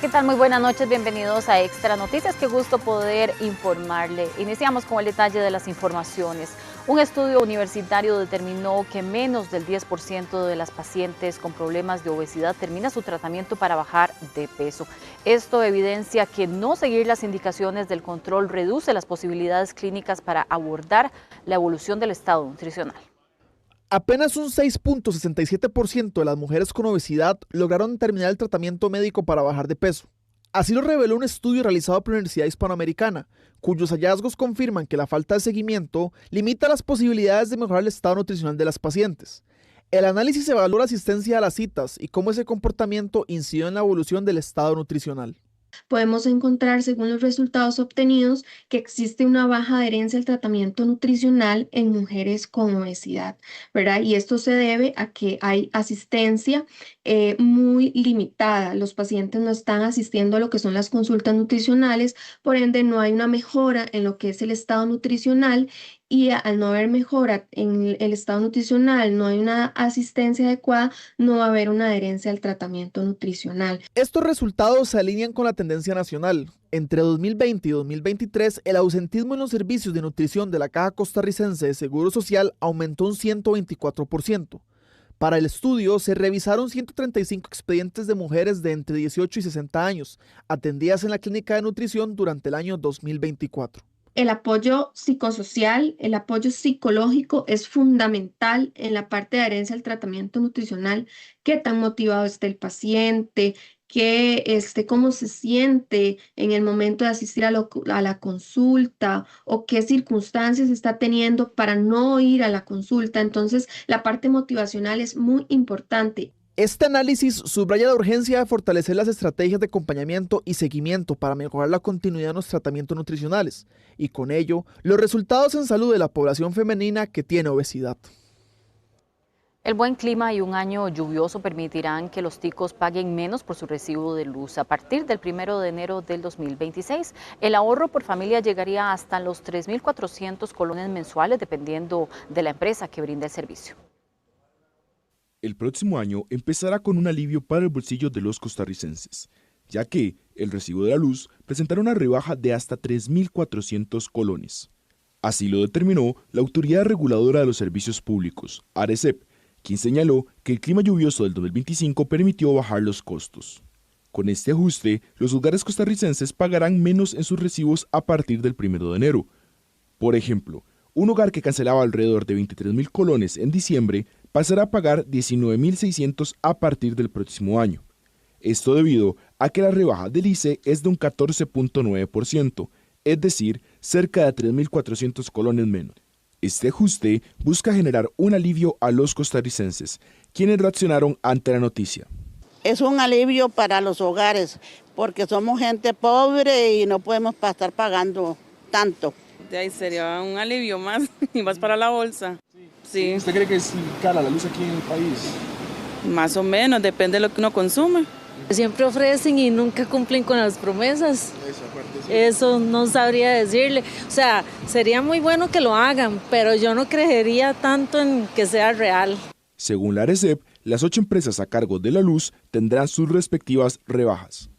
¿qué tal? Muy buenas noches, bienvenidos a Extra Noticias. Qué gusto poder informarle. Iniciamos con el detalle de las informaciones. Un estudio universitario determinó que menos del 10% de las pacientes con problemas de obesidad termina su tratamiento para bajar de peso. Esto evidencia que no seguir las indicaciones del control reduce las posibilidades clínicas para abordar la evolución del estado nutricional. Apenas un 6.67% de las mujeres con obesidad lograron terminar el tratamiento médico para bajar de peso. Así lo reveló un estudio realizado por la Universidad Hispanoamericana, cuyos hallazgos confirman que la falta de seguimiento limita las posibilidades de mejorar el estado nutricional de las pacientes. El análisis evaluó la asistencia a las citas y cómo ese comportamiento incidió en la evolución del estado nutricional. Podemos encontrar, según los resultados obtenidos, que existe una baja adherencia al tratamiento nutricional en mujeres con obesidad, ¿verdad? Y esto se debe a que hay asistencia muy limitada. Los pacientes no están asistiendo a lo que son las consultas nutricionales, por ende no hay una mejora en lo que es el estado nutricional. Y al no haber mejora en el estado nutricional, no hay una asistencia adecuada, no va a haber una adherencia al tratamiento nutricional. Estos resultados se alinean con la tendencia nacional. Entre 2020 y 2023, el ausentismo en los servicios de nutrición de la Caja Costarricense de Seguro Social aumentó un 124%. Para el estudio, se revisaron 135 expedientes de mujeres de entre 18 y 60 años, atendidas en la clínica de nutrición durante el año 2024. El apoyo psicosocial, el apoyo psicológico es fundamental en la parte de adherencia al tratamiento nutricional. Qué tan motivado esté el paciente, cómo se siente en el momento de asistir a la consulta o qué circunstancias está teniendo para no ir a la consulta. Entonces, la parte motivacional es muy importante. Este análisis subraya la urgencia de fortalecer las estrategias de acompañamiento y seguimiento para mejorar la continuidad de los tratamientos nutricionales y con ello los resultados en salud de la población femenina que tiene obesidad. El buen clima y un año lluvioso permitirán que los ticos paguen menos por su recibo de luz. A partir del 1 de enero del 2026, el ahorro por familia llegaría hasta los 3.400 colones mensuales dependiendo de la empresa que brinda el servicio. El próximo año empezará con un alivio para el bolsillo de los costarricenses, ya que el recibo de la luz presentará una rebaja de hasta 3.400 colones. Así lo determinó la Autoridad Reguladora de los Servicios Públicos, ARECEP, quien señaló que el clima lluvioso del 2025 permitió bajar los costos. Con este ajuste, los hogares costarricenses pagarán menos en sus recibos a partir del 1 de enero. Por ejemplo, un hogar que cancelaba alrededor de 23.000 colones en diciembre pasará a pagar 19.600 a partir del próximo año. Esto debido a que la rebaja del ICE es de un 14.9%, es decir, cerca de 3.400 colones menos. Este ajuste busca generar un alivio a los costarricenses, quienes reaccionaron ante la noticia. Es un alivio para los hogares, porque somos gente pobre y no podemos estar pagando tanto. De ahí sería un alivio más y más para la bolsa. Sí. ¿Usted cree que es cara la luz aquí en el país? Más o menos, depende de lo que uno consume. Siempre ofrecen y nunca cumplen con las promesas. Eso no sabría decirle. O sea, sería muy bueno que lo hagan, pero yo no creería tanto en que sea real. Según la ARECEP, las 8 empresas a cargo de la luz tendrán sus respectivas rebajas.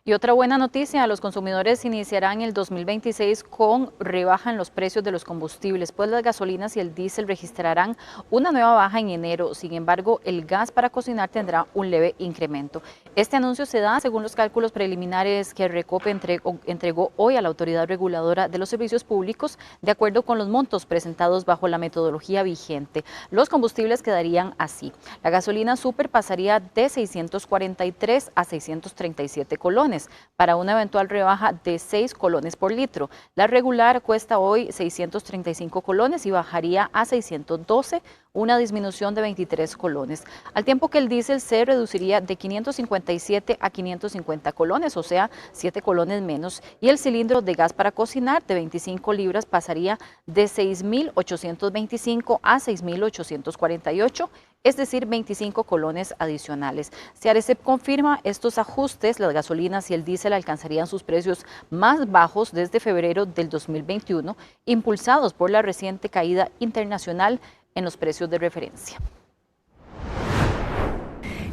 Y otra buena noticia, los consumidores iniciarán el 2026 con rebaja en los precios de los combustibles, pues las gasolinas y el diésel registrarán una nueva baja en enero. Sin embargo, el gas para cocinar tendrá un leve incremento. Este anuncio se da según los cálculos preliminares que Recope entregó hoy a la Autoridad Reguladora de los Servicios Públicos, de acuerdo con los montos presentados bajo la metodología vigente. Los combustibles quedarían así. La gasolina super pasaría de 643 a 637 colones. Para una eventual rebaja de 6 colones por litro. La regular cuesta hoy 635 colones y bajaría a 612, una disminución de 23 colones. Al tiempo que el diésel se reduciría de 557 a 550 colones, o sea, 7 colones menos. Y el cilindro de gas para cocinar de 25 libras pasaría de 6.825 a 6.848, es decir, 25 colones adicionales. Si ARECEP confirma estos ajustes, las gasolinas y el diésel alcanzarían sus precios más bajos desde febrero del 2021, impulsados por la reciente caída internacional en los precios de referencia.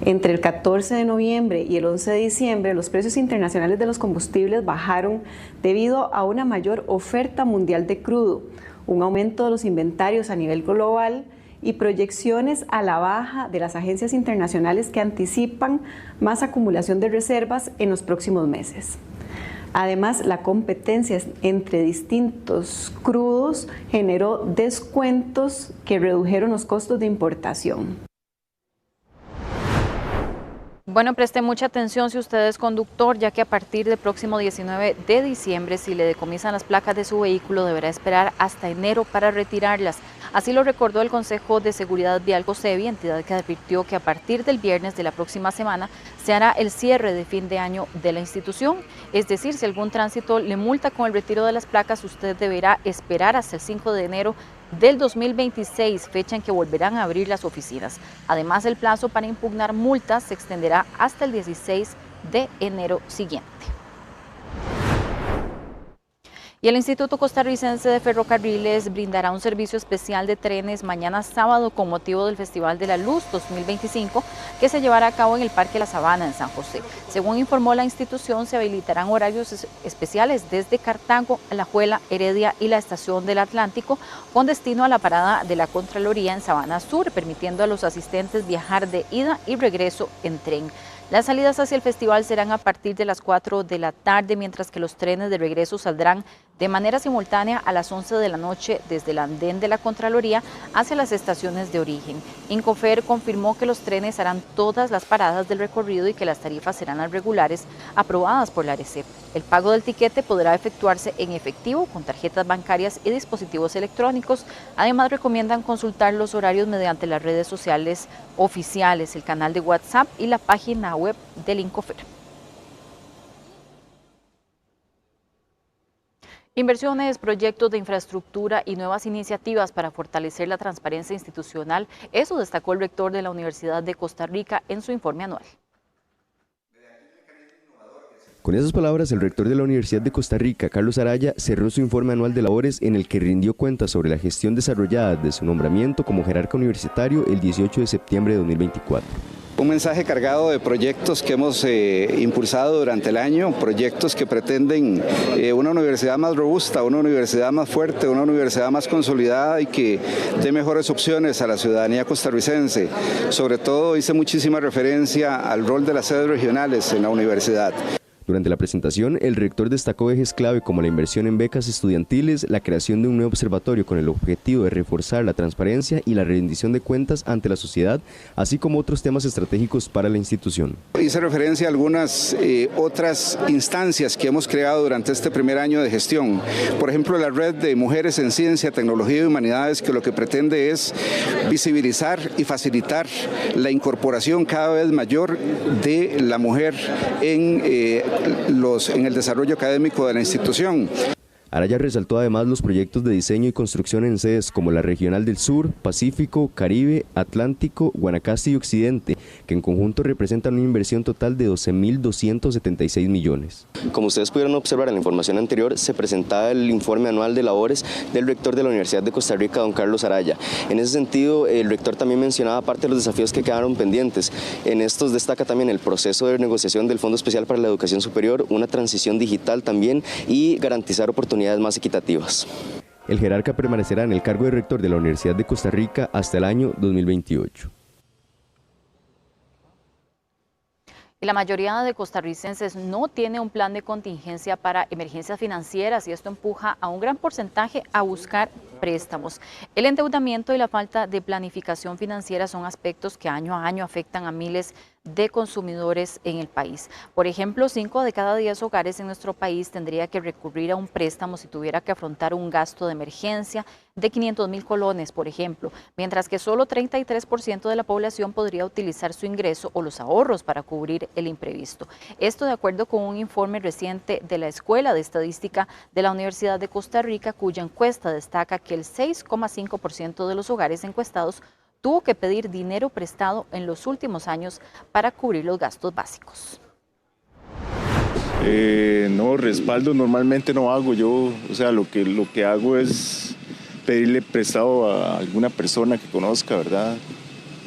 Entre el 14 de noviembre y el 11 de diciembre, los precios internacionales de los combustibles bajaron debido a una mayor oferta mundial de crudo, un aumento de los inventarios a nivel global y proyecciones a la baja de las agencias internacionales que anticipan más acumulación de reservas en los próximos meses. Además, la competencia entre distintos crudos generó descuentos que redujeron los costos de importación. Bueno, preste mucha atención si usted es conductor, ya que a partir del próximo 19 de diciembre, si le decomisan las placas de su vehículo, deberá esperar hasta enero para retirarlas. Así lo recordó el Consejo de Seguridad Vial COSEVI, entidad que advirtió que a partir del viernes de la próxima semana se hará el cierre de fin de año de la institución. Es decir, si algún tránsito le multa con el retiro de las placas, usted deberá esperar hasta el 5 de enero del 2026, fecha en que volverán a abrir las oficinas. Además, el plazo para impugnar multas se extenderá hasta el 16 de enero siguiente. Y el Instituto Costarricense de Ferrocarriles brindará un servicio especial de trenes mañana sábado con motivo del Festival de la Luz 2025 que se llevará a cabo en el Parque La Sabana en San José. Según informó la institución, se habilitarán horarios especiales desde Cartago, Alajuela, Heredia y la Estación del Atlántico con destino a la parada de la Contraloría en Sabana Sur, permitiendo a los asistentes viajar de ida y regreso en tren. Las salidas hacia el festival serán a partir de las 4 de la tarde, mientras que los trenes de regreso saldrán de manera simultánea a las 11 de la noche desde el andén de la Contraloría hacia las estaciones de origen. Incofer confirmó que los trenes harán todas las paradas del recorrido y que las tarifas serán las regulares aprobadas por la ARECEP. El pago del tiquete podrá efectuarse en efectivo, con tarjetas bancarias y dispositivos electrónicos. Además, recomiendan consultar los horarios mediante las redes sociales oficiales, el canal de WhatsApp y la página web del Incofer. Inversiones, proyectos de infraestructura y nuevas iniciativas para fortalecer la transparencia institucional, eso destacó el rector de la Universidad de Costa Rica en su informe anual. Con esas palabras, el rector de la Universidad de Costa Rica, Carlos Araya, cerró su informe anual de labores en el que rindió cuenta sobre la gestión desarrollada desde su nombramiento como jerarca universitario el 18 de septiembre de 2024. Un mensaje cargado de proyectos que hemos impulsado durante el año, proyectos que pretenden una universidad más robusta, una universidad más fuerte, una universidad más consolidada y que dé mejores opciones a la ciudadanía costarricense. Sobre todo hice muchísima referencia al rol de las sedes regionales en la universidad. Durante la presentación, el rector destacó ejes clave como la inversión en becas estudiantiles, la creación de un nuevo observatorio con el objetivo de reforzar la transparencia y la rendición de cuentas ante la sociedad, así como otros temas estratégicos para la institución. Hice referencia a algunas otras instancias que hemos creado durante este primer año de gestión. Por ejemplo, la red de mujeres en ciencia, tecnología y humanidades, que lo que pretende es visibilizar y facilitar la incorporación cada vez mayor de la mujer en el desarrollo académico de la institución. Araya resaltó además los proyectos de diseño y construcción en sedes como la Regional del Sur, Pacífico, Caribe, Atlántico, Guanacaste y Occidente, que en conjunto representan una inversión total de 12.276 millones. Como ustedes pudieron observar en la información anterior, se presentaba el informe anual de labores del rector de la Universidad de Costa Rica, don Carlos Araya. En ese sentido, el rector también mencionaba parte de los desafíos que quedaron pendientes. En estos destaca también el proceso de negociación del Fondo Especial para la Educación Superior, una transición digital también y garantizar oportunidades más equitativas. El jerarca permanecerá en el cargo de rector de la Universidad de Costa Rica hasta el año 2028. Y la mayoría de costarricenses no tiene un plan de contingencia para emergencias financieras y esto empuja a un gran porcentaje a buscar préstamos. El endeudamiento y la falta de planificación financiera son aspectos que año a año afectan a miles de consumidores en el país. Por ejemplo, 5 de cada 10 hogares en nuestro país tendría que recurrir a un préstamo si tuviera que afrontar un gasto de emergencia de 500,000 colones, por ejemplo, mientras que solo 33% de la población podría utilizar su ingreso o los ahorros para cubrir el imprevisto. Esto de acuerdo con un informe reciente de la Escuela de Estadística de la Universidad de Costa Rica, cuya encuesta destaca que el 6,5% de los hogares encuestados tuvo que pedir dinero prestado en los últimos años para cubrir los gastos básicos. No, respaldo normalmente no hago. Yo, o sea, lo que hago es pedirle prestado a alguna persona que conozca, ¿verdad?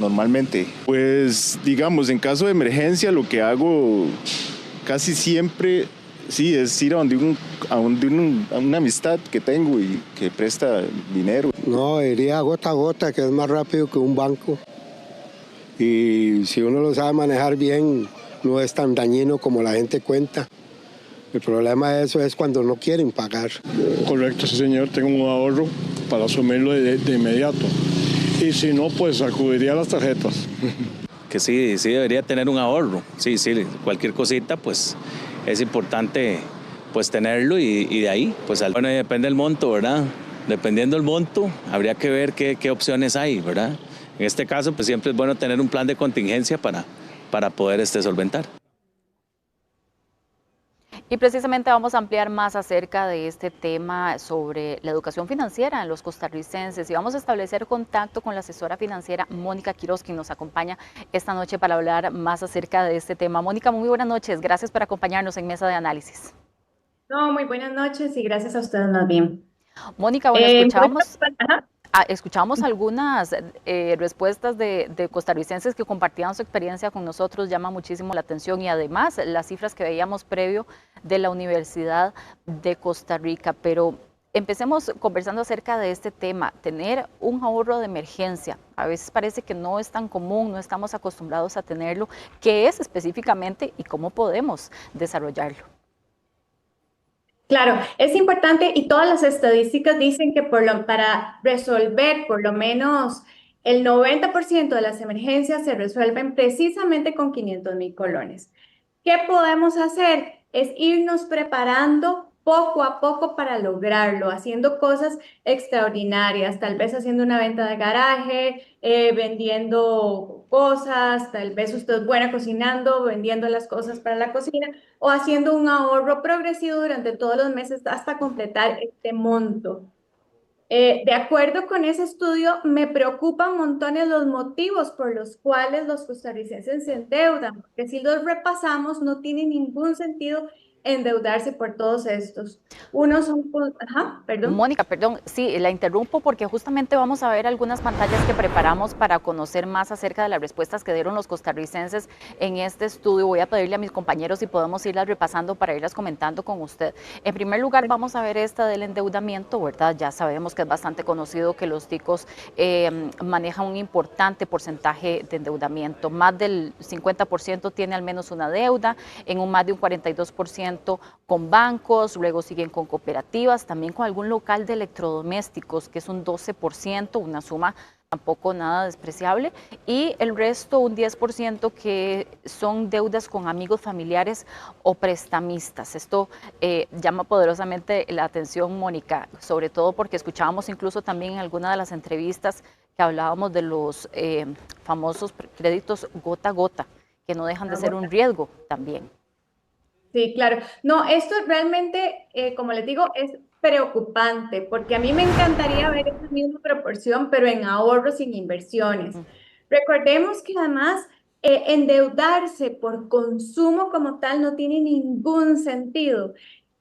normalmente? Pues digamos, en caso de emergencia lo que hago casi siempre sí es ir a una amistad que tengo y que presta dinero. No, iría gota a gota, que es más rápido que un banco. Y si uno lo sabe manejar bien, no es tan dañino como la gente cuenta. El problema de eso es cuando no quieren pagar. Correcto, sí señor, tengo un ahorro para asumirlo de inmediato. Y si no, pues acudiría a las tarjetas. Que sí debería tener un ahorro. Sí, cualquier cosita, pues es importante pues tenerlo y de ahí, pues bueno, depende del monto, ¿verdad? Dependiendo del monto, habría que ver qué opciones hay, ¿verdad? En este caso, pues siempre es bueno tener un plan de contingencia para poder solventar. Y precisamente vamos a ampliar más acerca de este tema sobre la educación financiera en los costarricenses y vamos a establecer contacto con la asesora financiera Mónica Quiroz, quien nos acompaña esta noche para hablar más acerca de este tema. Mónica, muy buenas noches. Gracias por acompañarnos en Mesa de Análisis. No, muy buenas noches y gracias a ustedes más bien. Mónica, bueno, escuchamos algunas respuestas de costarricenses que compartían su experiencia con nosotros, llama muchísimo la atención y además las cifras que veíamos previo de la Universidad de Costa Rica, pero empecemos conversando acerca de este tema, tener un ahorro de emergencia. A veces parece que no es tan común, no estamos acostumbrados a tenerlo. ¿Qué es específicamente y cómo podemos desarrollarlo? Claro, es importante y todas las estadísticas dicen que para resolver por lo menos el 90% de las emergencias se resuelven precisamente con 500,000 colones. ¿Qué podemos hacer? Es irnos preparando poco a poco para lograrlo, haciendo cosas extraordinarias, tal vez haciendo una venta de garaje, vendiendo cosas, tal vez usted es buena cocinando, vendiendo las cosas para la cocina, o haciendo un ahorro progresivo durante todos los meses hasta completar este monto. De acuerdo con ese estudio, me preocupan montones los motivos por los cuales los costarricenses se endeudan, porque si los repasamos no tiene ningún sentido endeudarse por todos estos. Unos son... perdón. Mónica, perdón, sí, la interrumpo porque justamente vamos a ver algunas pantallas que preparamos para conocer más acerca de las respuestas que dieron los costarricenses en este estudio. Voy a pedirle a mis compañeros si podemos irlas repasando para irlas comentando con usted. En primer lugar, vamos a ver esta del endeudamiento, ¿verdad? Ya sabemos que es bastante conocido que los ticos manejan un importante porcentaje de endeudamiento. Más del 50% tiene al menos una deuda, en un más de un 42% con bancos, luego siguen con cooperativas, también con algún local de electrodomésticos, que es un 12%, una suma tampoco nada despreciable, y el resto, un 10%, que son deudas con amigos, familiares o prestamistas. Esto llama poderosamente la atención, Mónica, sobre todo porque escuchábamos incluso también en alguna de las entrevistas que hablábamos de los famosos créditos gota a gota, que no dejan de ser un riesgo también. Sí, claro. No, esto realmente, como les digo, es preocupante, porque a mí me encantaría ver esa misma proporción, pero en ahorros y en inversiones. Recordemos que además endeudarse por consumo como tal no tiene ningún sentido,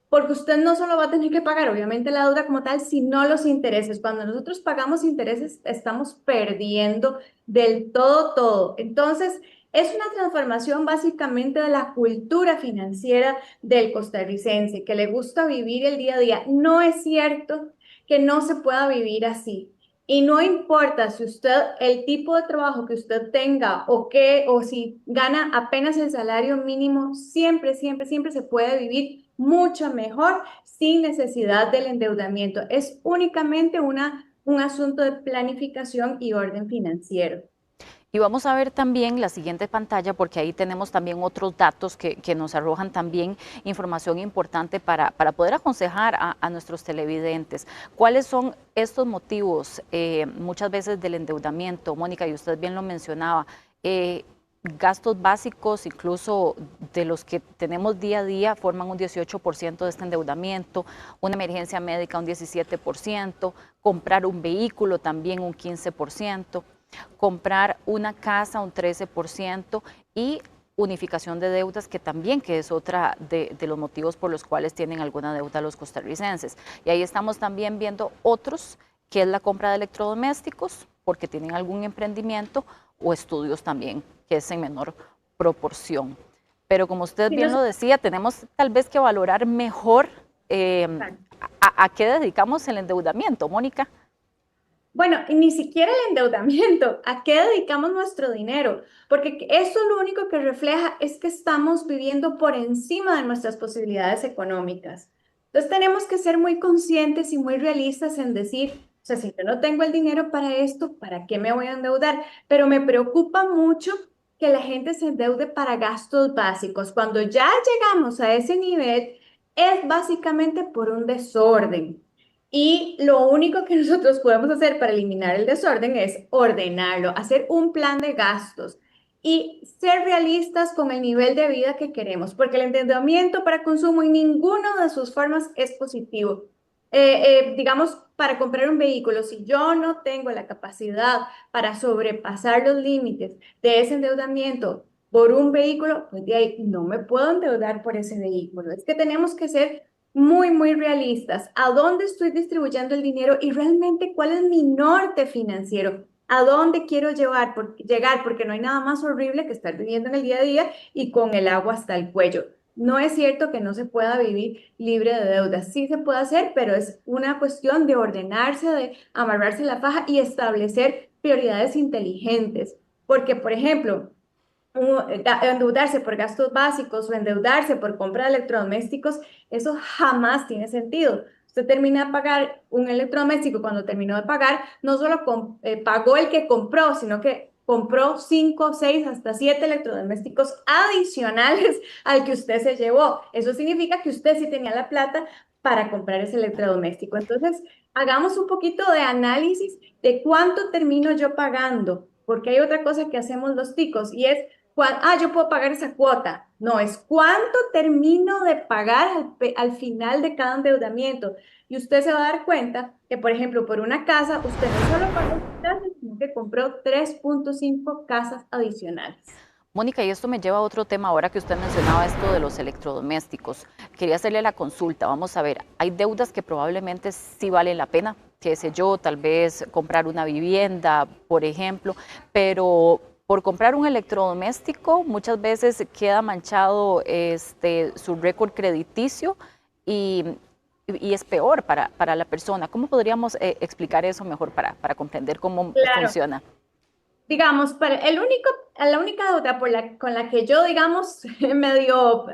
porque usted no solo va a tener que pagar, obviamente, la deuda como tal, sino los intereses. Cuando nosotros pagamos intereses, estamos perdiendo del todo. Entonces, es una transformación básicamente de la cultura financiera del costarricense, que le gusta vivir el día a día. No es cierto que no se pueda vivir así. Y no importa si usted, el tipo de trabajo que usted tenga o si gana apenas el salario mínimo, siempre se puede vivir mucho mejor sin necesidad del endeudamiento. Es únicamente un asunto de planificación y orden financiero. Y vamos a ver también la siguiente pantalla porque ahí tenemos también otros datos que nos arrojan también información importante para poder aconsejar a nuestros televidentes. ¿Cuáles son estos motivos muchas veces del endeudamiento? Mónica, y usted bien lo mencionaba, gastos básicos, incluso de los que tenemos día a día, forman un 18% de este endeudamiento, una emergencia médica un 17%, comprar un vehículo también un 15%, comprar una casa un 13% y unificación de deudas, que es otra de los motivos por los cuales tienen alguna deuda los costarricenses. Y ahí estamos también viendo otros, que es la compra de electrodomésticos, porque tienen algún emprendimiento, o estudios también, que es en menor proporción. Pero como usted Sí, bien lo decía, tenemos tal vez que valorar mejor a qué dedicamos el endeudamiento, Mónica. Bueno, y ni siquiera el endeudamiento, ¿a qué dedicamos nuestro dinero? Porque eso lo único que refleja es que estamos viviendo por encima de nuestras posibilidades económicas. Entonces tenemos que ser muy conscientes y muy realistas en decir, o sea, si yo no tengo el dinero para esto, ¿para qué me voy a endeudar? Pero me preocupa mucho que la gente se endeude para gastos básicos. Cuando ya llegamos a ese nivel, es básicamente por un desorden. Y lo único que nosotros podemos hacer para eliminar el desorden es ordenarlo, hacer un plan de gastos y ser realistas con el nivel de vida que queremos, porque el endeudamiento para consumo en ninguna de sus formas es positivo. Digamos, para comprar un vehículo, si yo no tengo la capacidad para sobrepasar los límites de ese endeudamiento por un vehículo, pues de ahí no me puedo endeudar por ese vehículo. Es que tenemos que ser muy realistas. ¿A dónde estoy distribuyendo el dinero y realmente cuál es mi norte financiero? ¿A dónde quiero llegar? Porque no hay nada más horrible que estar viviendo en el día a día y con el agua hasta el cuello. No es cierto que no se pueda vivir libre de deudas. Sí se puede hacer, pero es una cuestión de ordenarse, de amarrarse la faja y establecer prioridades inteligentes. Porque, por ejemplo, endeudarse por gastos básicos o endeudarse por compra de electrodomésticos, eso jamás tiene sentido. Usted termina de pagar un electrodoméstico, cuando terminó de pagar, no solo pagó el que compró, sino que compró 5, 6, hasta 7 electrodomésticos adicionales al que usted se llevó. Eso significa que usted sí tenía la plata para comprar ese electrodoméstico. Entonces, hagamos un poquito de análisis de cuánto termino yo pagando, porque hay otra cosa que hacemos los ticos y es yo puedo pagar esa cuota. No, es cuánto termino de pagar al final de cada endeudamiento. Y usted se va a dar cuenta que, por ejemplo, por una casa, usted no solo pagó su casa, sino que compró 3.5 casas adicionales. Mónica, y esto me lleva a otro tema ahora que usted mencionaba esto de los electrodomésticos. Quería hacerle la consulta. Vamos a ver, hay deudas que probablemente sí valen la pena, qué sé yo, tal vez comprar una vivienda, por ejemplo, pero por comprar un electrodoméstico muchas veces queda manchado su récord crediticio y es peor para la persona. ¿Cómo podríamos explicar eso mejor para comprender cómo funciona? Digamos, la única deuda con la que yo, digamos, medio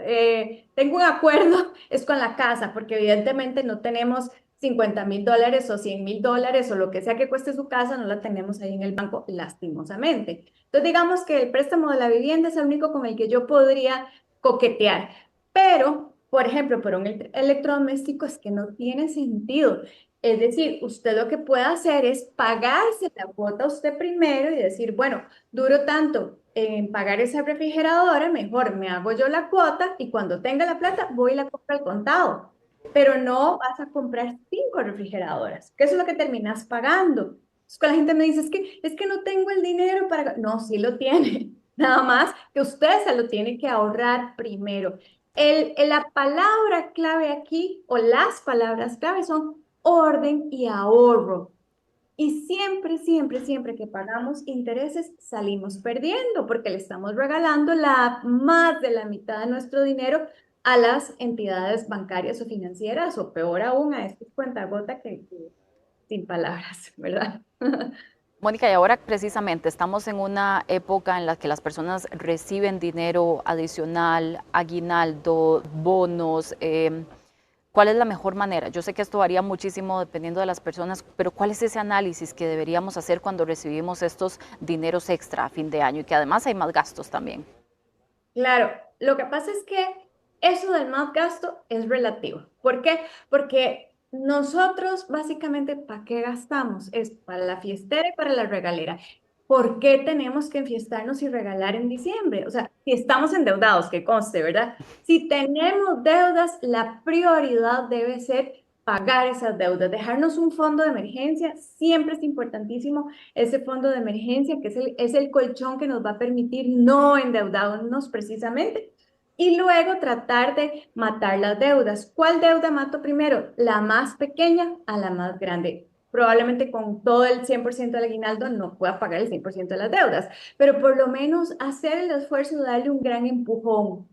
tengo un acuerdo es con la casa, porque evidentemente no tenemos $50,000 o $100,000 o lo que sea que cueste su casa, no la tenemos ahí en el banco, lastimosamente. Entonces, digamos que el préstamo de la vivienda es el único con el que yo podría coquetear. Pero, por ejemplo, por un electrodoméstico es que no tiene sentido. Es decir, usted lo que puede hacer es pagarse la cuota usted primero y decir, bueno, duro tanto en pagar esa refrigeradora, mejor me hago yo la cuota y cuando tenga la plata voy y la compro al contado. Pero no vas a comprar 5 refrigeradoras, que eso es lo que terminas pagando. Entonces, cuando la gente me dice, es que no tengo el dinero para... No, sí lo tiene. Nada más que usted se lo tiene que ahorrar primero. La palabra clave aquí, o las palabras clave son orden y ahorro. Y siempre que pagamos intereses salimos perdiendo porque le estamos regalando más de la mitad de nuestro dinero a las entidades bancarias o financieras, o peor aún a estos cuentagotas que sin palabras, ¿verdad? Mónica, y ahora precisamente estamos en una época en la que las personas reciben dinero adicional, aguinaldo, bonos. ¿Cuál es la mejor manera? Yo sé que esto varía muchísimo dependiendo de las personas, pero ¿cuál es ese análisis que deberíamos hacer cuando recibimos estos dineros extra a fin de año y que además hay más gastos también? Claro, lo que pasa es que eso del más gasto es relativo. ¿Por qué? Porque nosotros básicamente, ¿para qué gastamos? Es para la fiestera y para la regalera. ¿Por qué tenemos que enfiestarnos y regalar en diciembre? O sea, si estamos endeudados, que conste, ¿verdad? Si tenemos deudas, la prioridad debe ser pagar esas deudas, dejarnos un fondo de emergencia. Siempre es importantísimo ese fondo de emergencia, que es el colchón que nos va a permitir no endeudarnos precisamente. Y luego tratar de matar las deudas. ¿Cuál deuda mato primero? La más pequeña a la más grande. probablemente con todo el 100% del aguinaldo no pueda pagar el 100% de las deudas, pero por lo menos hacer el esfuerzo de darle un gran empujón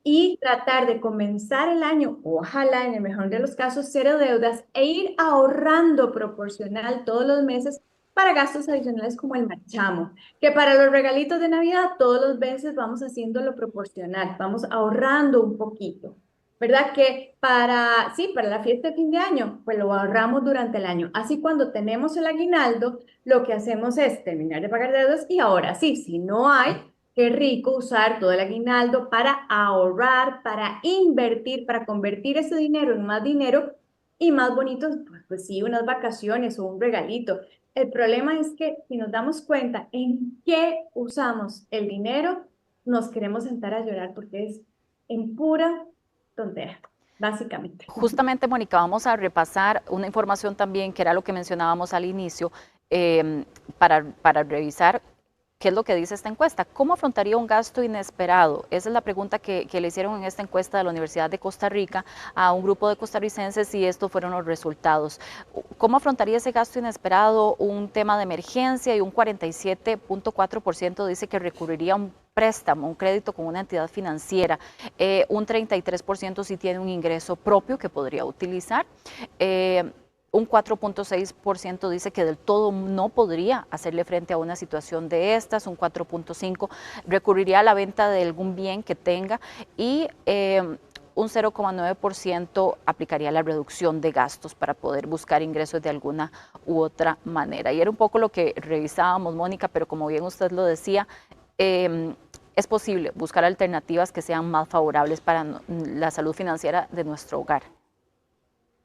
y tratar de comenzar el año, ojalá en el mejor de los casos, cero deudas e ir ahorrando proporcional todos los meses para gastos adicionales como el marchamo, que para los regalitos de Navidad todos los meses vamos haciéndolo proporcional, vamos ahorrando un poquito. ¿Verdad? Que para la fiesta de fin de año, pues lo ahorramos durante el año. Así cuando tenemos el aguinaldo, lo que hacemos es terminar de pagar deudas y ahora sí, si no hay, qué rico usar todo el aguinaldo para ahorrar, para invertir, para convertir ese dinero en más dinero y más bonito, pues sí, unas vacaciones o un regalito. El problema es que si nos damos cuenta en qué usamos el dinero, nos queremos sentar a llorar porque es en pura tontera, básicamente. Justamente, Mónica, vamos a repasar una información también que era lo que mencionábamos al inicio, para revisar qué es lo que dice esta encuesta. ¿Cómo afrontaría un gasto inesperado? Esa es la pregunta que le hicieron en esta encuesta de la Universidad de Costa Rica a un grupo de costarricenses y estos fueron los resultados. ¿Cómo afrontaría ese gasto inesperado? Un tema de emergencia y un 47.4% dice que recurriría a un préstamo, un crédito con una entidad financiera. Un 33% sí tiene un ingreso propio que podría utilizar. Un 4.6% dice que del todo no podría hacerle frente a una situación de estas, un 4.5% recurriría a la venta de algún bien que tenga y un 0.9% aplicaría la reducción de gastos para poder buscar ingresos de alguna u otra manera. Y era un poco lo que revisábamos, Mónica, pero como bien usted lo decía, es posible buscar alternativas que sean más favorables para la salud financiera de nuestro hogar.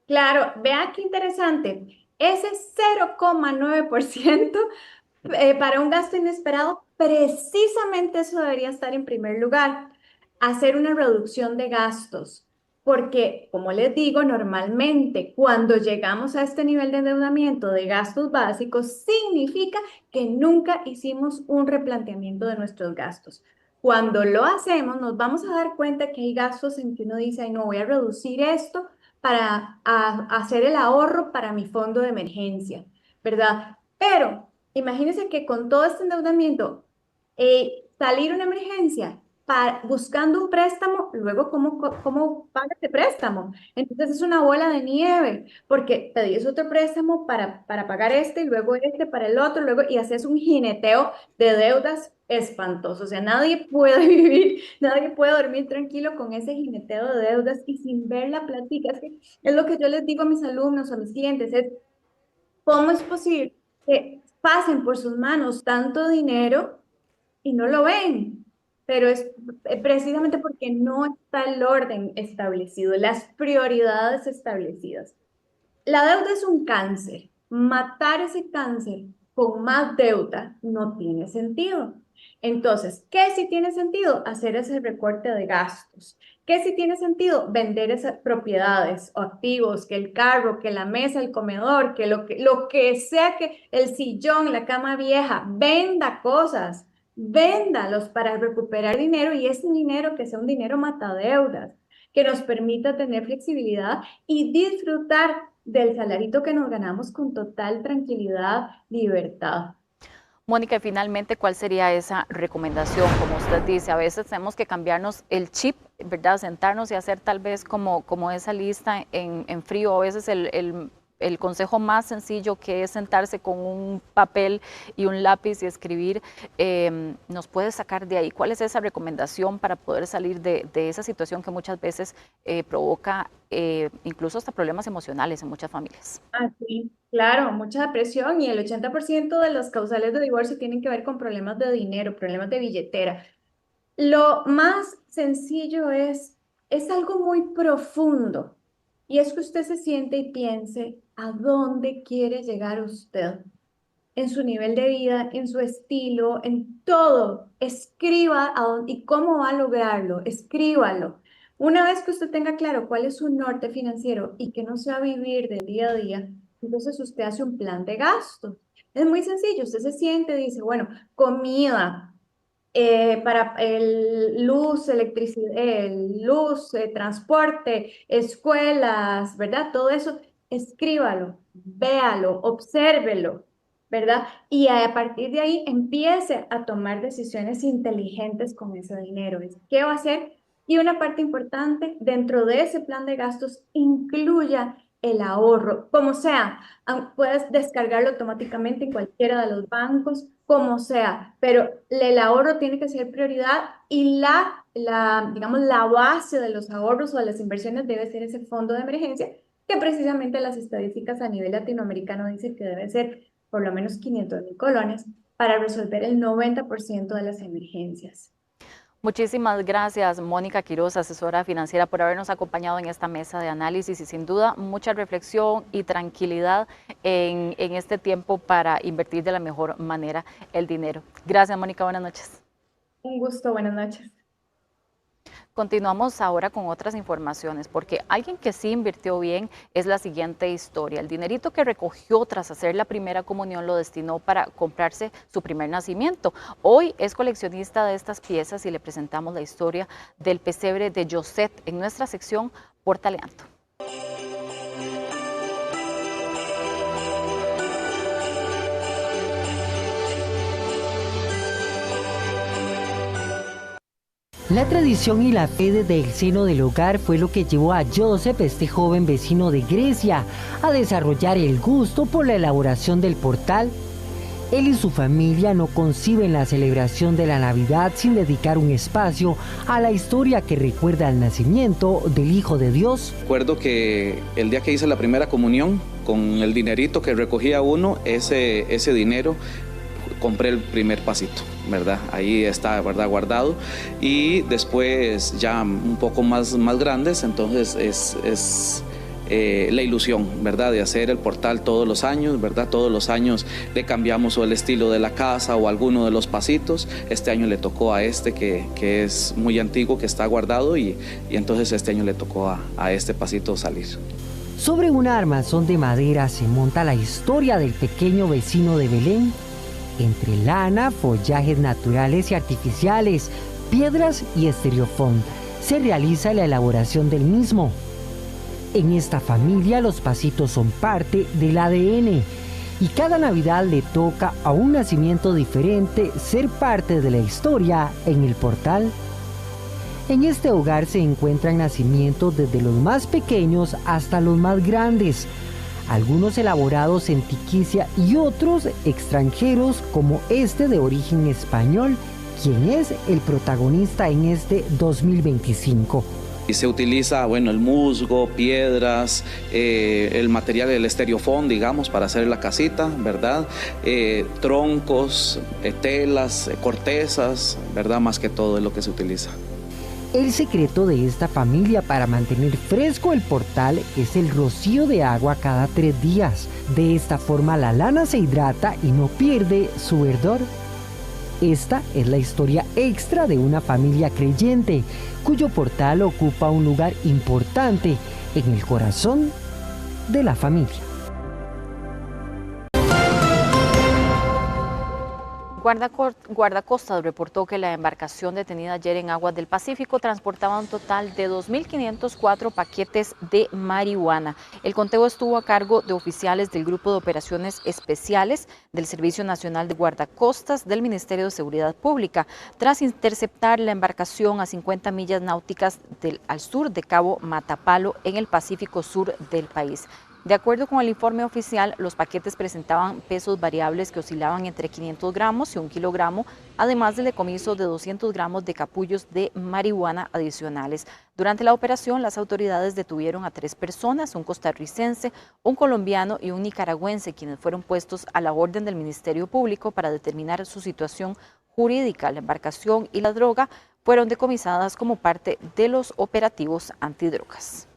Claro, vea qué interesante. Ese 0,9% para un gasto inesperado, precisamente eso debería estar en primer lugar, hacer una reducción de gastos. Porque, como les digo, normalmente cuando llegamos a este nivel de endeudamiento de gastos básicos, significa que nunca hicimos un replanteamiento de nuestros gastos. Cuando lo hacemos, nos vamos a dar cuenta que hay gastos en que uno dice, ay, no, voy a reducir esto para hacer el ahorro para mi fondo de emergencia, ¿verdad? Pero imagínense que con todo este endeudamiento, salir una emergencia buscando un préstamo, luego ¿cómo paga ese préstamo? Entonces es una bola de nieve, porque pedís otro préstamo para pagar este, y luego este para el otro, luego, y haces un jineteo de deudas espantoso. O sea, nadie puede vivir, nadie puede dormir tranquilo con ese jineteo de deudas y sin ver la plática. Es lo que yo les digo a mis alumnos, a mis clientes, es ¿cómo es posible que pasen por sus manos tanto dinero y no lo ven? Pero es precisamente porque no está el orden establecido, las prioridades establecidas. La deuda es un cáncer. Matar ese cáncer con más deuda no tiene sentido. Entonces, ¿qué sí tiene sentido? Hacer ese recorte de gastos. ¿Qué sí tiene sentido? Vender esas propiedades o activos, que el carro, que la mesa, el comedor, que lo que sea, que el sillón, la cama vieja, venda cosas, véndalos para recuperar dinero y ese dinero que sea un dinero matadeudas, que nos permita tener flexibilidad y disfrutar del salarito que nos ganamos con total tranquilidad, libertad. Mónica, finalmente, ¿cuál sería esa recomendación? Como usted dice, a veces tenemos que cambiarnos el chip, ¿verdad? Sentarnos y hacer tal vez como esa lista en frío. A veces el consejo más sencillo, que es sentarse con un papel y un lápiz y escribir, nos puede sacar de ahí. ¿Cuál es esa recomendación para poder salir de esa situación que muchas veces provoca incluso hasta problemas emocionales en muchas familias? Ah, sí, claro, mucha depresión, y el 80% de los causales de divorcio tienen que ver con problemas de dinero, problemas de billetera. Lo más sencillo es algo muy profundo, y es que usted se siente y piense a dónde quiere llegar usted, en su nivel de vida, en su estilo, en todo. Escriba y cómo va a lograrlo, escríbalo. Una vez que usted tenga claro cuál es su norte financiero y que no sea vivir del día a día, entonces usted hace un plan de gastos. Es muy sencillo, usted se siente y dice, bueno, comida, para luz, electricidad, transporte, escuelas, ¿verdad? Todo eso, escríbalo, véalo, obsérvelo, ¿verdad? Y a partir de ahí empiece a tomar decisiones inteligentes con ese dinero. ¿Qué va a hacer? Y una parte importante, dentro de ese plan de gastos, incluya el ahorro, como sea. Puedes descargarlo automáticamente en cualquiera de los bancos, como sea, pero el ahorro tiene que ser prioridad y digamos, la base de los ahorros o de las inversiones debe ser ese fondo de emergencia, que precisamente las estadísticas a nivel latinoamericano dicen que debe ser por lo menos 500.000 colones para resolver el 90% de las emergencias. Muchísimas gracias, Mónica Quiroz, asesora financiera, por habernos acompañado en esta mesa de análisis y sin duda mucha reflexión y tranquilidad en este tiempo para invertir de la mejor manera el dinero. Gracias, Mónica, buenas noches. Un gusto, buenas noches. Continuamos ahora con otras informaciones, porque alguien que sí invirtió bien es la siguiente historia. El dinerito que recogió tras hacer la primera comunión lo destinó para comprarse su primer nacimiento. Hoy es coleccionista de estas piezas y le presentamos la historia del pesebre de Josette en nuestra sección Portaleando. La tradición y la fe desde el seno del hogar fue lo que llevó a Joseph, este joven vecino de Grecia, a desarrollar el gusto por la elaboración del portal. Él y su familia no conciben la celebración de la Navidad sin dedicar un espacio a la historia que recuerda el nacimiento del Hijo de Dios. Recuerdo que el día que hice la primera comunión, con el dinerito que recogía uno, ese dinero, compré el primer pasito, ¿verdad? Ahí está, ¿verdad? Guardado. Y después ya un poco más grandes, entonces es la ilusión, ¿verdad? De hacer el portal todos los años, ¿verdad? Todos los años le cambiamos o el estilo de la casa o alguno de los pasitos. Este año le tocó a este que es muy antiguo, que está guardado y entonces este año le tocó a este pasito salir. Sobre una armazón de madera se monta la historia del pequeño vecino de Belén. Entre lana, follajes naturales y artificiales, piedras y estereofón, se realiza la elaboración del mismo. En esta familia los pasitos son parte del ADN y cada Navidad le toca a un nacimiento diferente ser parte de la historia en el portal. En este hogar se encuentran nacimientos desde los más pequeños hasta los más grandes, algunos elaborados en Tiquicia y otros extranjeros, como este de origen español, quien es el protagonista en este 2025. Y se utiliza, bueno, el musgo, piedras, el material del estereofón, digamos, para hacer la casita, ¿verdad? Troncos, telas, cortezas, ¿verdad? Más que todo es lo que se utiliza. El secreto de esta familia para mantener fresco el portal es el rocío de agua cada 3 días. De esta forma la lana se hidrata y no pierde su verdor. Esta es la historia extra de una familia creyente, cuyo portal ocupa un lugar importante en el corazón de la familia. Guardacostas reportó que la embarcación detenida ayer en aguas del Pacífico transportaba un total de 2.504 paquetes de marihuana. El conteo estuvo a cargo de oficiales del Grupo de Operaciones Especiales del Servicio Nacional de Guardacostas del Ministerio de Seguridad Pública, tras interceptar la embarcación a 50 millas náuticas al sur de Cabo Matapalo, en el Pacífico Sur del país. De acuerdo con el informe oficial, los paquetes presentaban pesos variables que oscilaban entre 500 gramos y 1 kilogramo, además del decomiso de 200 gramos de capullos de marihuana adicionales. Durante la operación, las autoridades detuvieron a 3 personas, un costarricense, un colombiano y un nicaragüense, quienes fueron puestos a la orden del Ministerio Público para determinar su situación jurídica. La embarcación y la droga fueron decomisadas como parte de los operativos antidrogas.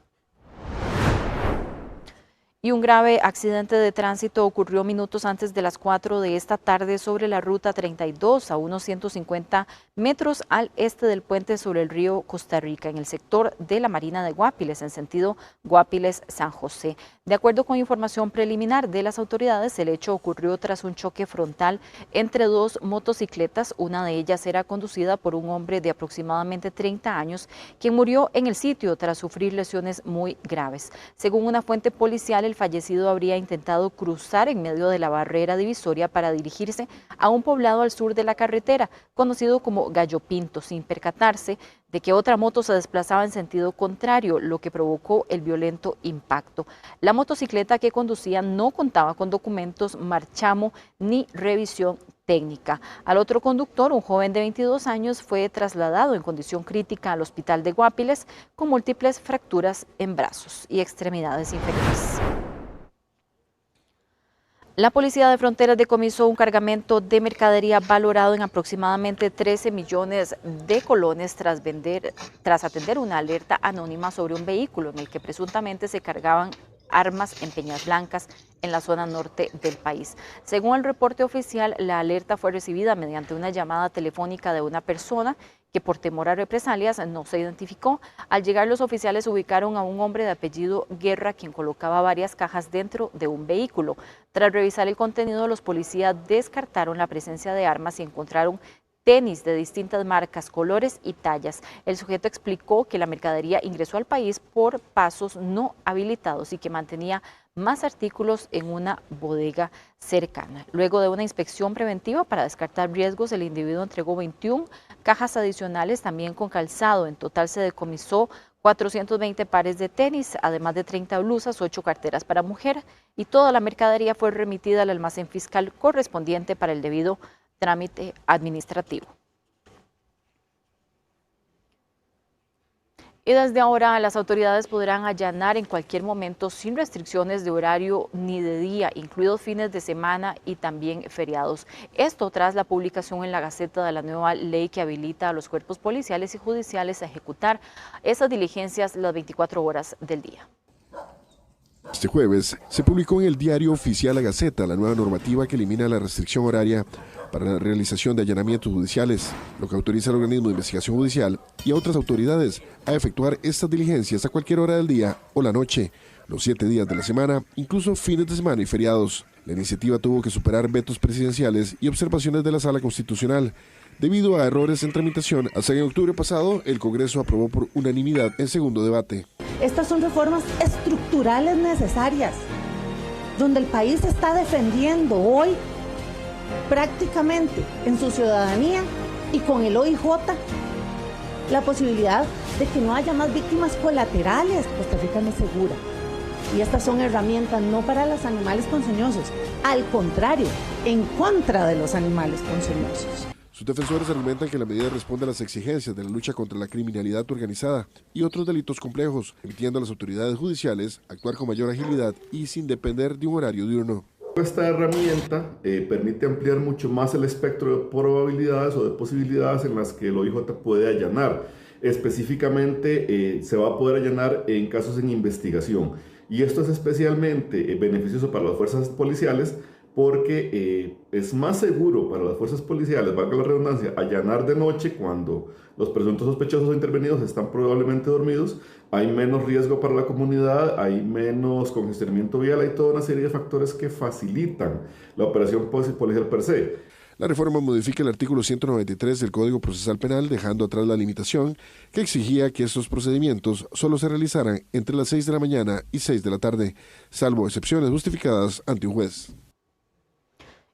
Y un grave accidente de tránsito ocurrió minutos antes de las 4 de esta tarde sobre la ruta 32, a unos 150 metros al este del puente sobre el río Costa Rica, en el sector de la Marina de Guapiles, en sentido Guapiles-San José. De acuerdo con información preliminar de las autoridades, el hecho ocurrió tras un choque frontal entre dos motocicletas. Una de ellas era conducida por un hombre de aproximadamente 30 años, quien murió en el sitio tras sufrir lesiones muy graves. Según una fuente policial, el fallecido habría intentado cruzar en medio de la barrera divisoria para dirigirse a un poblado al sur de la carretera, conocido como Gallo Pinto, sin percatarse de que otra moto se desplazaba en sentido contrario, lo que provocó el violento impacto. La motocicleta que conducía no contaba con documentos, marchamo ni revisión técnica. Al otro conductor, un joven de 22 años, fue trasladado en condición crítica al hospital de Guapiles con múltiples fracturas en brazos y extremidades inferiores. La Policía de Fronteras decomisó un cargamento de mercadería valorado en aproximadamente 13 millones de colones tras atender una alerta anónima sobre un vehículo en el que presuntamente se cargaban armas en Peñas Blancas, en la zona norte del país. Según el reporte oficial, la alerta fue recibida mediante una llamada telefónica de una persona que por temor a represalias no se identificó. Al llegar, los oficiales ubicaron a un hombre de apellido Guerra, quien colocaba varias cajas dentro de un vehículo. Tras revisar el contenido, los policías descartaron la presencia de armas y encontraron tenis de distintas marcas, colores y tallas. El sujeto explicó que la mercadería ingresó al país por pasos no habilitados y que mantenía más artículos en una bodega cercana. Luego de una inspección preventiva para descartar riesgos, el individuo entregó 21 cajas adicionales, también con calzado. En total se decomisó 420 pares de tenis, además de 30 blusas, 8 carteras para mujer, y toda la mercadería fue remitida al almacén fiscal correspondiente para el debido trámite administrativo. Y desde ahora las autoridades podrán allanar en cualquier momento sin restricciones de horario ni de día, incluidos fines de semana y también feriados. Esto tras la publicación en la Gaceta de la nueva ley que habilita a los cuerpos policiales y judiciales a ejecutar esas diligencias las 24 horas del día. Este jueves se publicó en el diario oficial La Gaceta la nueva normativa que elimina la restricción horaria para la realización de allanamientos judiciales, lo que autoriza al organismo de investigación judicial y a otras autoridades a efectuar estas diligencias a cualquier hora del día o la noche, los 7 días de la semana, incluso fines de semana y feriados. La iniciativa tuvo que superar vetos presidenciales y observaciones de la Sala Constitucional, debido a errores en tramitación. Hasta en octubre pasado, el Congreso aprobó por unanimidad el segundo debate. Estas son reformas estructurales necesarias, donde el país está defendiendo hoy prácticamente en su ciudadanía y con el OIJ la posibilidad de que no haya más víctimas colaterales. Costa Rica no es segura. Y estas son herramientas no para los animales ponzoñosos, al contrario, en contra de los animales ponzoñosos. Sus defensores argumentan que la medida responde a las exigencias de la lucha contra la criminalidad organizada y otros delitos complejos, permitiendo a las autoridades judiciales actuar con mayor agilidad y sin depender de un horario diurno. Esta herramienta permite ampliar mucho más el espectro de probabilidades o de posibilidades en las que el OIJ puede allanar. Específicamente se va a poder allanar en casos en investigación, y esto es especialmente beneficioso para las fuerzas policiales porque es más seguro para las fuerzas policiales, valga la redundancia, allanar de noche cuando los presuntos sospechosos o intervenidos están probablemente dormidos. Hay menos riesgo para la comunidad, hay menos congestionamiento vial, hay toda una serie de factores que facilitan la operación policial per se. La reforma modifica el artículo 193 del Código Procesal Penal, dejando atrás la limitación que exigía que estos procedimientos solo se realizaran entre las 6 de la mañana y 6 de la tarde, salvo excepciones justificadas ante un juez.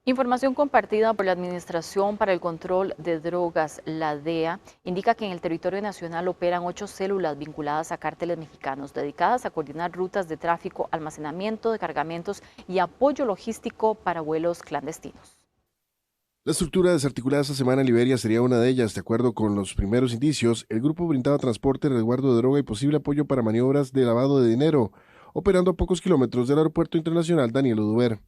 Información compartida por la Administración para el Control de Drogas, la DEA, indica que en el territorio nacional operan 8 células vinculadas a cárteles mexicanos, dedicadas a coordinar rutas de tráfico, almacenamiento de cargamentos y apoyo logístico para vuelos clandestinos. La estructura desarticulada esta semana en Liberia sería una de ellas. De acuerdo con los primeros indicios, el grupo brindaba transporte, resguardo de droga y posible apoyo para maniobras de lavado de dinero, operando a pocos kilómetros del Aeropuerto Internacional Daniel Oduber.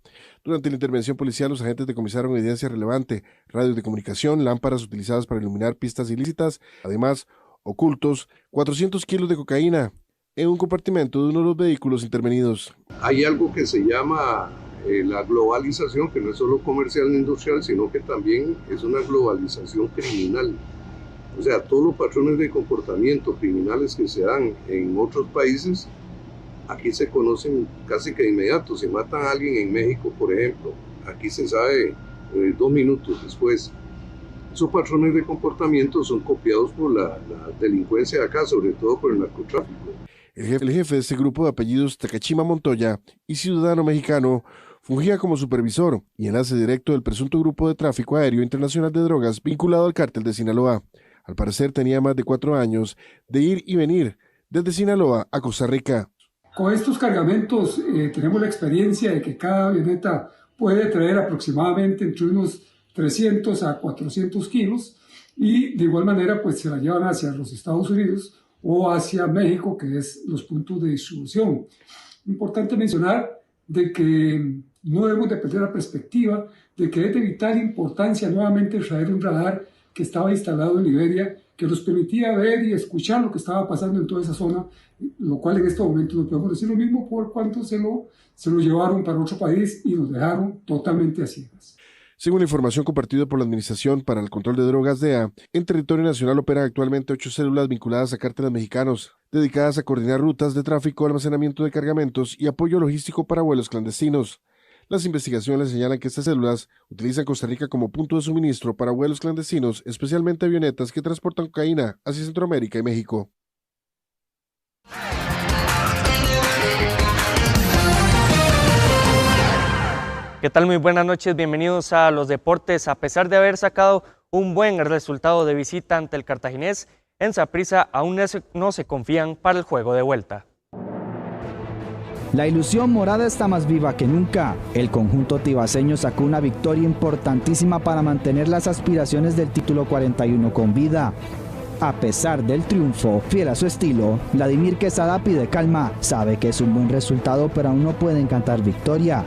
Durante la intervención policial, los agentes decomisaron evidencia relevante, radios de comunicación, lámparas utilizadas para iluminar pistas ilícitas, además, ocultos, 400 kilos de cocaína en un compartimento de uno de los vehículos intervenidos. Hay algo que se llama la globalización, que no es solo comercial ni industrial, sino que también es una globalización criminal. O sea, todos los patrones de comportamiento criminales que se dan en otros países aquí se conocen casi que de inmediato. Si matan a alguien en México, por ejemplo, aquí se sabe 2 minutos después. Esos patrones de comportamiento son copiados por la delincuencia de acá, sobre todo por el narcotráfico. El jefe de este grupo, de apellidos Takachima Montoya y ciudadano mexicano, fungía como supervisor y enlace directo del presunto grupo de tráfico aéreo internacional de drogas vinculado al cártel de Sinaloa. Al parecer tenía más de 4 años de ir y venir desde Sinaloa a Costa Rica. Con estos cargamentos tenemos la experiencia de que cada avioneta puede traer aproximadamente entre unos 300 a 400 kilos y de igual manera pues se la llevan hacia los Estados Unidos o hacia México, que es los puntos de distribución. Importante mencionar de que no debemos de perder la perspectiva de que es de vital importancia nuevamente traer un radar que estaba instalado en Liberia, que nos permitía ver y escuchar lo que estaba pasando en toda esa zona, lo cual en este momento no podemos decir lo mismo por cuanto se lo llevaron para otro país y nos dejaron totalmente a ciegas. Según la información compartida por la Administración para el Control de Drogas DEA, en territorio nacional operan actualmente 8 células vinculadas a cárteles mexicanos, dedicadas a coordinar rutas de tráfico, almacenamiento de cargamentos y apoyo logístico para vuelos clandestinos. Las investigaciones señalan que estas células utilizan Costa Rica como punto de suministro para vuelos clandestinos, especialmente avionetas que transportan cocaína hacia Centroamérica y México. ¿Qué tal? Muy buenas noches, bienvenidos a los deportes. A pesar de haber sacado un buen resultado de visita ante el cartaginés, en Saprissa aún no se confían para el juego de vuelta. La ilusión morada está más viva que nunca. El conjunto tibaseño sacó una victoria importantísima para mantener las aspiraciones del título 41 con vida. A pesar del triunfo, fiel a su estilo, Vladimir Quesada pide calma. Sabe que es un buen resultado, pero aún no pueden cantar victoria.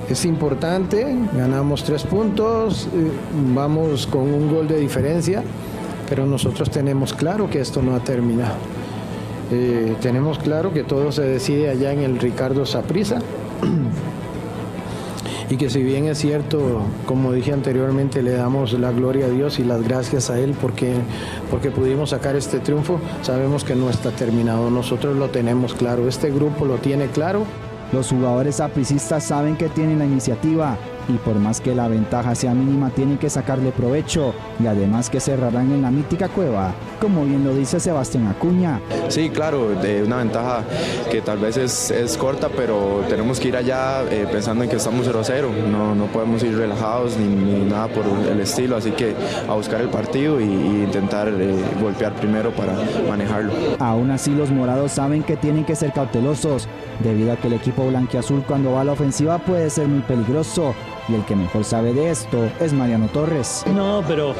Es importante, ganamos 3 puntos, vamos con un gol de diferencia, pero nosotros tenemos claro que esto no ha terminado. Tenemos claro que todo se decide allá en el Ricardo Saprissa y que si bien es cierto, como dije anteriormente, le damos la gloria a Dios y las gracias a Él porque pudimos sacar este triunfo, sabemos que no está terminado, nosotros lo tenemos claro, este grupo lo tiene claro. Los jugadores sapricistas saben que tienen la iniciativa y por más que la ventaja sea mínima tienen que sacarle provecho y además que cerrarán en la mítica cueva, como bien lo dice Sebastián Acuña. Sí, claro, una ventaja que tal vez es corta, pero tenemos que ir allá pensando en que estamos 0-0, no podemos ir relajados ni nada por el estilo, así que a buscar el partido y intentar golpear primero para manejarlo. Aún así los morados saben que tienen que ser cautelosos, debido a que el equipo blanquiazul cuando va a la ofensiva puede ser muy peligroso. Y el que mejor sabe de esto es Mariano Torres. No, pero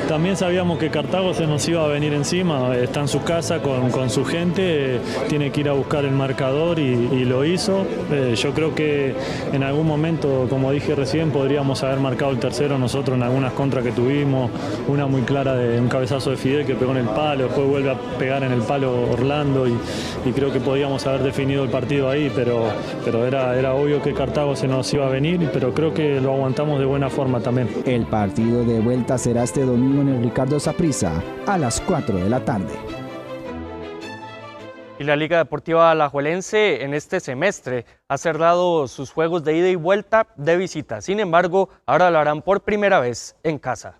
también sabíamos que Cartago se nos iba a venir encima, está en su casa con su gente, tiene que ir a buscar el marcador y lo hizo. Yo creo que en algún momento, como dije recién, podríamos haber marcado el tercero nosotros en algunas contras que tuvimos, una muy clara de un cabezazo de Fidel que pegó en el palo, después vuelve a pegar en el palo Orlando y creo que podíamos haber definido el partido ahí, pero era obvio que Cartago se nos iba a venir, pero creo que lo aguantamos de buena forma también. El partido de vuelta será este domingo en el Ricardo Saprissa a las 4 de la tarde. Y la Liga Deportiva Alajuelense en este semestre ha cerrado sus juegos de ida y vuelta de visita. Sin embargo, ahora lo harán por primera vez en casa.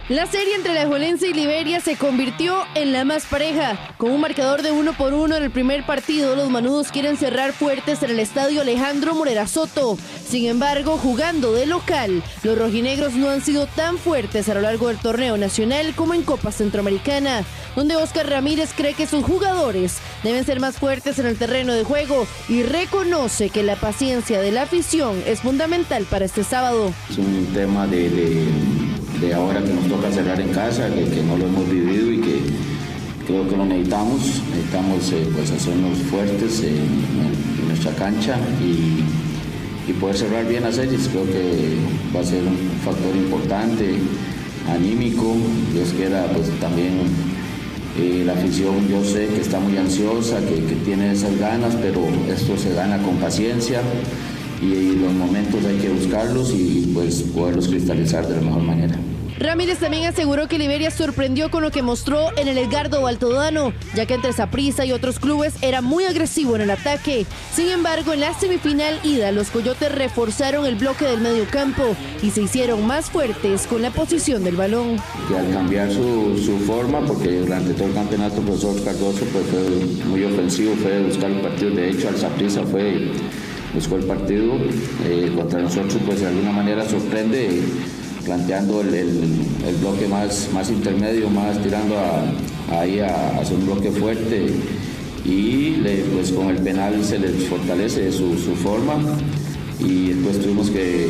La serie entre Alajuelense y Liberia se convirtió en la más pareja. Con un marcador de 1-1 en el primer partido, los manudos quieren cerrar fuertes en el estadio Alejandro Morera Soto. Sin embargo, jugando de local, los rojinegros no han sido tan fuertes a lo largo del torneo nacional como en Copa Centroamericana, donde Oscar Ramírez cree que sus jugadores deben ser más fuertes en el terreno de juego y reconoce que la paciencia de la afición es fundamental para este sábado. Es un tema de ahora que nos toca cerrar en casa, que no lo hemos vivido y que creo que lo necesitamos pues hacernos fuertes en nuestra cancha y poder cerrar bien las series. Creo que va a ser un factor importante, anímico. Dios quiera, pues también la afición, yo sé que está muy ansiosa, que tiene esas ganas, pero esto se gana con paciencia y los momentos hay que buscarlos y pues poderlos cristalizar de la mejor manera. Ramírez también aseguró que Liberia sorprendió con lo que mostró en el Edgardo Altodano, ya que entre Saprissa y otros clubes era muy agresivo en el ataque. Sin embargo, en la semifinal ida, los Coyotes reforzaron el bloque del mediocampo y se hicieron más fuertes con la posición del balón. Y al cambiar su forma, porque durante todo el campeonato el profesor Cardoso pues, fue muy ofensivo, fue buscar el partido. De hecho, al Saprissa buscó el partido contra nosotros, pues de alguna manera sorprende, planteando el bloque más intermedio, más tirando a hacer un bloque fuerte, y pues con el penal se les fortalece su forma, y después tuvimos que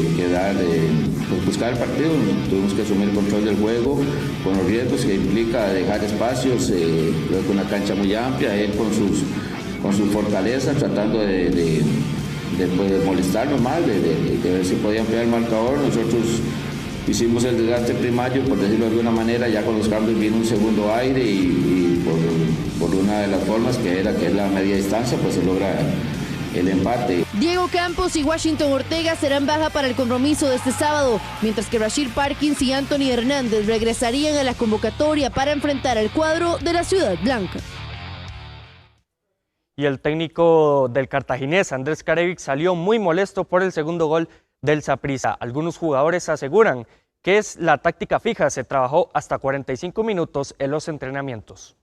pues buscar el partido, tuvimos que asumir el control del juego con los riesgos que implica dejar espacios, luego con una cancha muy amplia, él con su fortaleza tratando de molestarnos más, de ver si podía ampliar el marcador. Nosotros hicimos el desgaste primario, por decirlo de alguna manera, ya con los cambios vino un segundo aire y por una de las formas que es la media distancia, pues se logra el empate. Diego Campos y Washington Ortega serán baja para el compromiso de este sábado, mientras que Rashid Parkins y Anthony Hernández regresarían a la convocatoria para enfrentar al cuadro de la Ciudad Blanca. Y el técnico del Cartaginés, Andrés Carevic, salió muy molesto por el segundo gol del Saprissa. Algunos jugadores aseguran que es la táctica fija, se trabajó hasta 45 minutos en los entrenamientos.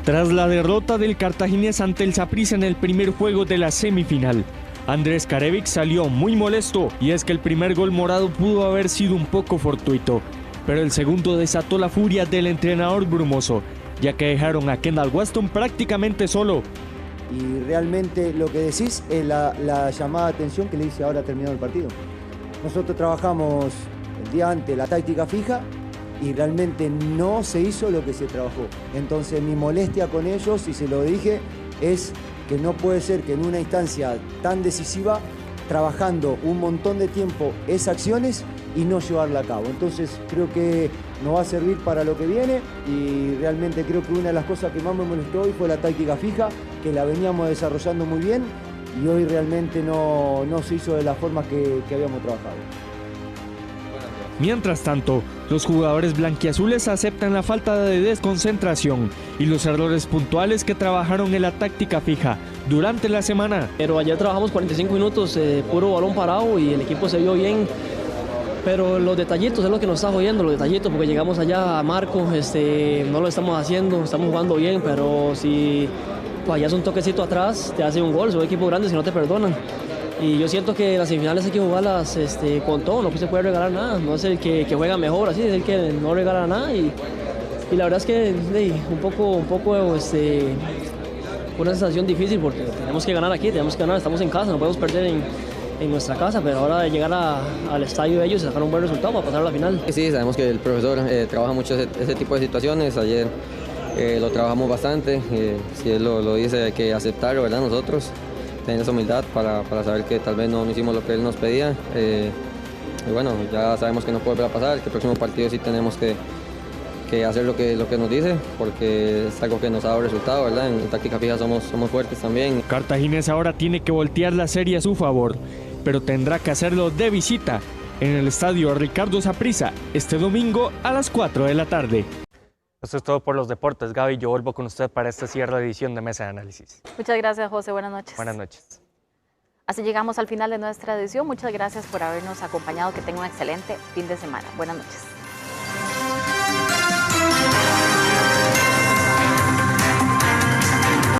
Tras la derrota del Cartaginés ante el Saprissa en el primer juego de la semifinal, Andrés Carevic salió muy molesto, y es que el primer gol morado pudo haber sido un poco fortuito, pero el segundo desató la furia del entrenador brumoso, ya que dejaron a Kendall Waston prácticamente solo. Y realmente lo que decís es la llamada de atención que le hice ahora terminado el partido. Nosotros trabajamos el día antes la táctica fija y realmente no se hizo lo que se trabajó. Entonces mi molestia con ellos, y se lo dije, es que no puede ser que en una instancia tan decisiva, trabajando un montón de tiempo esas acciones y no llevarla a cabo. Entonces creo que nos va a servir para lo que viene, y realmente creo que una de las cosas que más me molestó hoy fue la táctica fija, que la veníamos desarrollando muy bien y hoy realmente no se hizo de la forma que habíamos trabajado. Mientras tanto, los jugadores blanquiazules aceptan la falta de desconcentración y los errores puntuales que trabajaron en la táctica fija durante la semana. Pero ayer trabajamos 45 minutos, puro balón parado, y el equipo se vio bien. Pero los detallitos es lo que nos está jodiendo, los detallitos, porque llegamos allá a Marco, no lo estamos haciendo, estamos jugando bien, pero si fallas un toquecito atrás, te hace un gol, son equipos grandes y no te perdonan. Y yo siento que las semifinales hay que jugarlas con todo, no se puede regalar nada, no es el que juega mejor, así es el que no regala nada, y la verdad es que un poco una sensación difícil, porque tenemos que ganar aquí, tenemos que ganar, estamos en casa, no podemos perder en nuestra casa, pero ahora de llegar al estadio de ellos y sacar un buen resultado para pasar a la final. Sí, sabemos que el profesor trabaja mucho ese tipo de situaciones. Ayer lo trabajamos bastante, si él lo dice hay que aceptarlo, ¿verdad? Nosotros tener esa humildad para saber que tal vez no hicimos lo que él nos pedía, y bueno, ya sabemos que no puede volver a pasar, que el próximo partido sí tenemos que hacer lo que nos dice, porque es algo que nos ha dado resultado, ¿verdad? En táctica fija somos fuertes también. Cartaginés ahora tiene que voltear la serie a su favor, pero tendrá que hacerlo de visita en el estadio Ricardo Saprissa este domingo a las 4 de la tarde. Esto es todo por los deportes. Gaby, yo vuelvo con usted para esta cierre de edición de Mesa de Análisis. Muchas gracias, José. Buenas noches. Buenas noches. Así llegamos al final de nuestra edición. Muchas gracias por habernos acompañado. Que tenga un excelente fin de semana. Buenas noches.